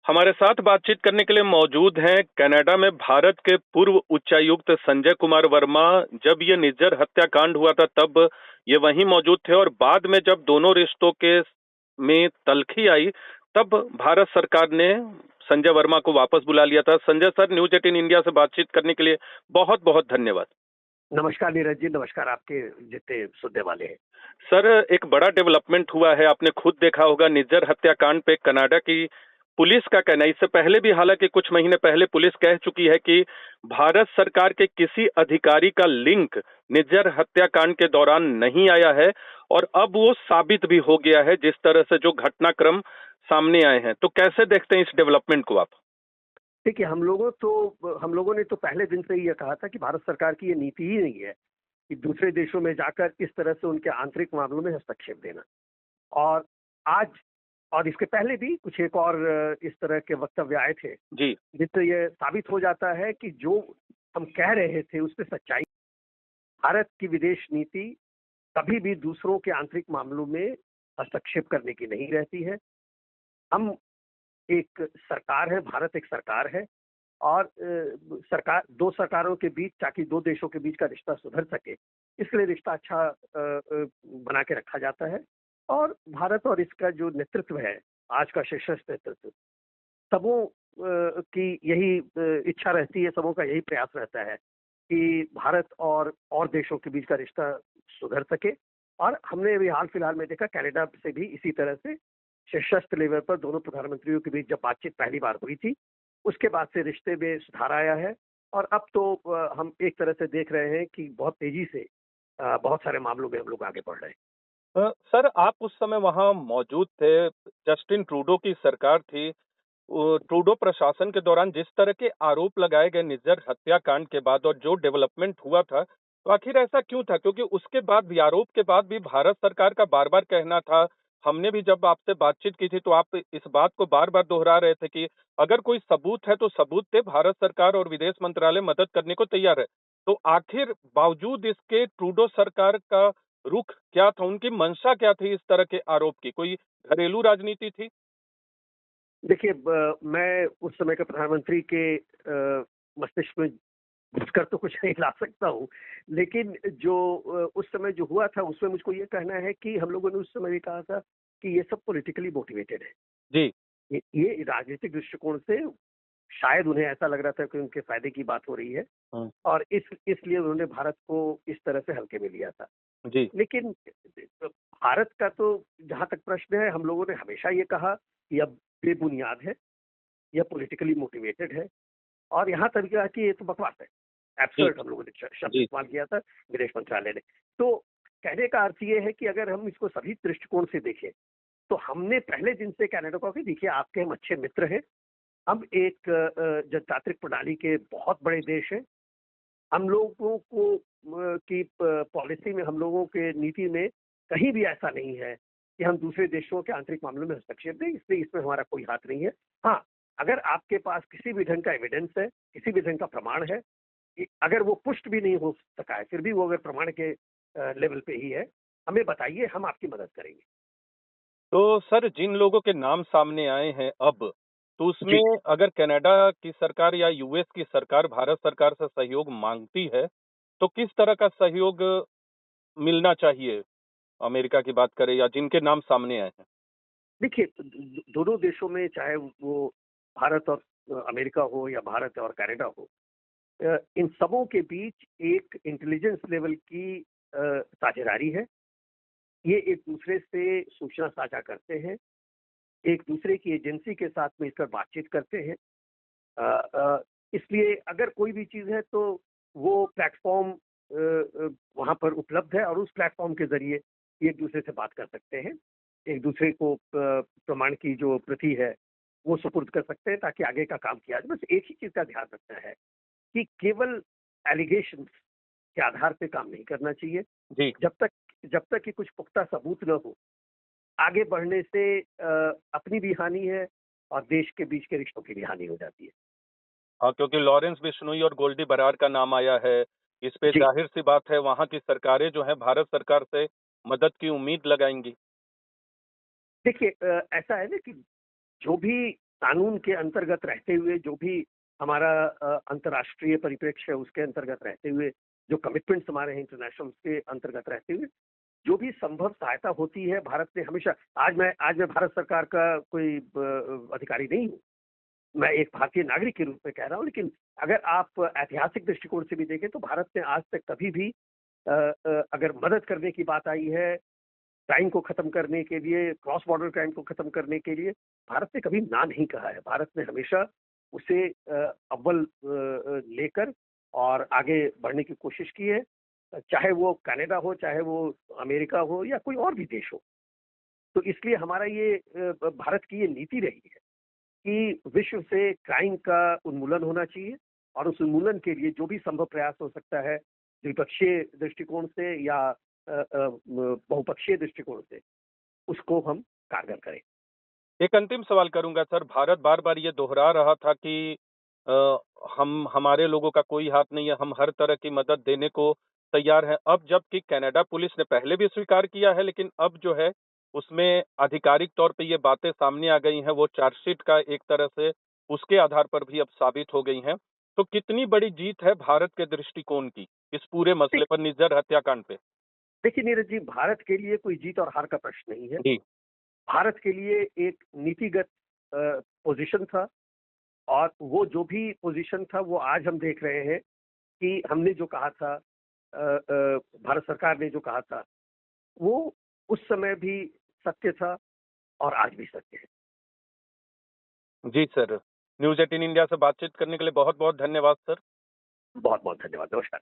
हमारे साथ बातचीत करने के लिए मौजूद हैं कनाडा में भारत के पूर्व उच्चायुक्त संजय कुमार वर्मा। जब ये निज्जर हत्याकांड हुआ था तब ये वहीं मौजूद थे और बाद में जब दोनों रिश्तों के में तल्खी आई तब भारत सरकार ने संजय वर्मा को वापस बुला लिया था। संजय सर, न्यूज 18 इंडिया से बातचीत करने के लिए बहुत बहुत धन्यवाद। नमस्कार नीरज जी, नमस्कार आपके जितने सुनने वाले हैं। सर, एक बड़ा डेवलपमेंट हुआ है, आपने खुद देखा होगा निज्जर हत्याकांड पे कनाडा की पुलिस का कहना है। इससे पहले भी हालांकि कुछ महीने पहले पुलिस कह चुकी है कि भारत सरकार के किसी अधिकारी का लिंक निज्जर हत्याकांड के दौरान नहीं आया है और अब वो साबित भी हो गया है जिस तरह से जो घटनाक्रम सामने आए हैं। तो कैसे देखते हैं इस डेवलपमेंट को आप? देखिए, हम लोगों ने तो पहले दिन से ही यह कहा था कि भारत सरकार की ये नीति ही नहीं है कि दूसरे देशों में जाकर इस तरह से उनके आंतरिक मामलों में हस्तक्षेप देना। और आज और इसके पहले भी कुछ एक और इस तरह के वक्तव्य आए थे जी। जिससे ये साबित हो जाता है कि जो हम कह रहे थे उसमें सच्चाई। भारत की विदेश नीति कभी भी दूसरों के आंतरिक मामलों में हस्तक्षेप करने की नहीं रहती है। हम एक सरकार है, भारत एक सरकार है और सरकार दो सरकारों के बीच, ताकि दो देशों के बीच का रिश्ता सुधर सके, इसलिए रिश्ता अच्छा बना के रखा जाता है। और भारत और इसका जो नेतृत्व है, आज का शीर्ष नेतृत्व, सबों की यही इच्छा रहती है, सबों का यही प्रयास रहता है कि भारत और देशों के बीच का रिश्ता सुधर सके। और हमने अभी हाल फिलहाल में देखा, कनाडा से भी इसी तरह से शीर्षस्थ लेवल पर दोनों प्रधानमंत्रियों के बीच जब बातचीत पहली बार हुई थी, उसके बाद से रिश्ते में सुधार आया है। और अब तो हम एक तरह से देख रहे हैं कि बहुत तेजी से बहुत सारे मामलों में हम लोग आगे बढ़ रहे हैं। सर, आप उस समय वहां मौजूद थे, जस्टिन ट्रूडो की सरकार थी। ट्रूडो प्रशासन के दौरान जिस तरह के आरोप लगाए गए निज्जर हत्याकांड के बाद और जो डेवलपमेंट हुआ था, तो आखिर ऐसा क्यों था? क्योंकि उसके बाद भी, आरोप के बाद भी भारत सरकार का बार बार कहना था, हमने भी जब आपसे बातचीत की थी तो आप इस बात को बार बार दोहरा रहे थे कि अगर कोई सबूत है तो सबूत दे, भारत सरकार और विदेश मंत्रालय मदद करने को तैयार है। तो आखिर बावजूद इसके ट्रूडो सरकार का रुख क्या था? उनकी मंशा क्या थी इस तरह के आरोप की? कोई घरेलू राजनीति थी? देखिए, मैं उस समय के प्रधानमंत्री के मस्तिष्क में घुसकर तो कुछ नहीं ला सकता हूँ, लेकिन जो उस समय जो हुआ था उसमें मुझको ये कहना है कि हम लोगों ने उस समय भी कहा था कि ये सब पॉलिटिकली मोटिवेटेड है। जी। ये राजनीतिक दृष्टिकोण से शायद उन्हें ऐसा लग रहा था कि उनके फायदे की बात हो रही है हाँ। और इसलिए उन्होंने भारत को इस तरह से हल्के में लिया था। जी। लेकिन भारत का तो जहां तक प्रश्न है, हम लोगों ने हमेशा ये कहा कि अब बेबुनियाद है, यह पॉलिटिकली मोटिवेटेड है और यहाँ तक कहा कि ये तो बकवास है, जी। एब्सर्ड हम लोगों ने शब्द जी। इस्तेमाल किया था विदेश मंत्रालय ने। तो कहने का अर्थ ये है कि अगर हम इसको सभी दृष्टिकोण से देखें, तो हमने पहले दिन से कनाडा को, कि देखिए आपके हम अच्छे मित्र हैं, हम एक जनतांत्रिक प्रणाली के बहुत बड़े देश हैं, हम लोगों को की पॉलिसी में, हम लोगों के नीति में कहीं भी ऐसा नहीं है कि हम दूसरे देशों के आंतरिक मामलों में हस्तक्षेप दें, इसलिए इसमें हमारा कोई हाथ नहीं है। हाँ, अगर आपके पास किसी भी ढंग का एविडेंस है, किसी भी ढंग का प्रमाण है, अगर वो पुष्ट भी नहीं हो सका है, फिर भी वो अगर प्रमाण के लेवल पे ही है, हमें बताइए, हम आपकी मदद करेंगे। तो सर, जिन लोगों के नाम सामने आए हैं अब, तो जी। उसमें अगर कनाडा की सरकार या यूएस की सरकार भारत सरकार से सहयोग मांगती है, तो किस तरह का सहयोग मिलना चाहिए? अमेरिका की बात करें या जिनके नाम सामने आए हैं? देखिए, दोनों देशों में, चाहे वो भारत और अमेरिका हो या भारत और कनाडा हो, इन सबों के बीच एक इंटेलिजेंस लेवल की साझेदारी है। ये एक दूसरे से सूचना साझा करते हैं, एक दूसरे की एजेंसी के साथ मिलकर बातचीत करते हैं। इसलिए अगर कोई भी चीज़ है तो वो प्लेटफॉर्म वहाँ पर उपलब्ध है और उस प्लेटफॉर्म के जरिए एक दूसरे से बात कर सकते हैं, एक दूसरे को प्रमाण की जो प्रति है वो सुपुर्द कर सकते हैं, ताकि आगे का काम किया जाए। बस एक ही चीज़ का ध्यान रखना है कि केवल एलिगेशंस के आधार पे काम नहीं करना चाहिए। जी। जब तक कि कुछ पुख्ता सबूत न हो, आगे बढ़ने से अपनी भी हानि है और देश के बीच के रिश्तों की भी हानि हो जाती है। हाँ, क्योंकि लॉरेंस बिश्नोई और गोल्डी बरार का नाम आया है, इस पे जी। जाहिर-सी बात है वहाँ की सरकारें जो हैं भारत सरकार से मदद की उम्मीद लगाएँगी। देखिए, ऐसा है ना कि जो भी कानून के अंतर्गत रहते हुए, जो भी हमारा अंतर्राष्ट्रीय परिप्रेक्ष्य है उसके अंतर्गत रहते हुए, जो कमिटमेंट्स हमारे हैं इंटरनेशनल के अंतर्गत रहते हुए, जो भी संभव सहायता होती है, भारत ने हमेशा, आज मैं भारत सरकार का कोई अधिकारी नहीं हूँ, मैं एक भारतीय नागरिक के रूप में कह रहा हूँ, लेकिन अगर आप ऐतिहासिक दृष्टिकोण से भी देखें तो भारत ने आज तक कभी भी अगर मदद करने की बात आई है, क्राइम को खत्म करने के लिए, क्रॉस बॉर्डर क्राइम को खत्म करने के लिए, भारत ने कभी ना नहीं कहा है। भारत ने हमेशा उसे अव्वल लेकर और आगे बढ़ने की कोशिश की है, चाहे वो कनाडा हो, चाहे वो अमेरिका हो या कोई और भी देश हो। तो इसलिए हमारा ये भारत की ये नीति रही है कि विश्व से क्राइम का उन्मूलन होना चाहिए, और उस उन्मूलन के लिए जो भी संभव प्रयास हो सकता है, द्विपक्षीय दृष्टिकोण से या बहुपक्षीय दृष्टिकोण से, उसको हम कारगर करें। एक अंतिम सवाल करूंगा सर। भारत बार-बार ये दोहरा रहा था कि अ, हम हमारे लोगों का कोई हाथ नहीं है, हम हर तरह की मदद देने को तैयार हैं। अब जबकि कनाडा पुलिस ने पहले भी स्वीकार किया है, लेकिन अब जो है उसमें आधिकारिक तौर पे ये बातें सामने आ गई हैं, वो चार्जशीट का एक तरह से उसके आधार पर भी अब साबित हो गई हैं। तो कितनी बड़ी जीत है भारत के दृष्टिकोण की इस पूरे मसले पर, निज्जर हत्याकांड पे? देखिए नीरज जी, भारत के लिए कोई जीत और हार का प्रश्न नहीं है। जी। भारत के लिए एक नीतिगत पोजीशन था, और वो जो भी पोजीशन था वो आज हम देख रहे हैं कि हमने जो कहा था, भारत सरकार ने जो कहा था, वो उस समय भी सत्य था और आज भी सत्य है। जी सर। न्यूज़ 18 इंडिया से बातचीत करने के लिए बहुत-बहुत धन्यवाद सर। बहुत बहुत धन्यवाद। नमस्कार।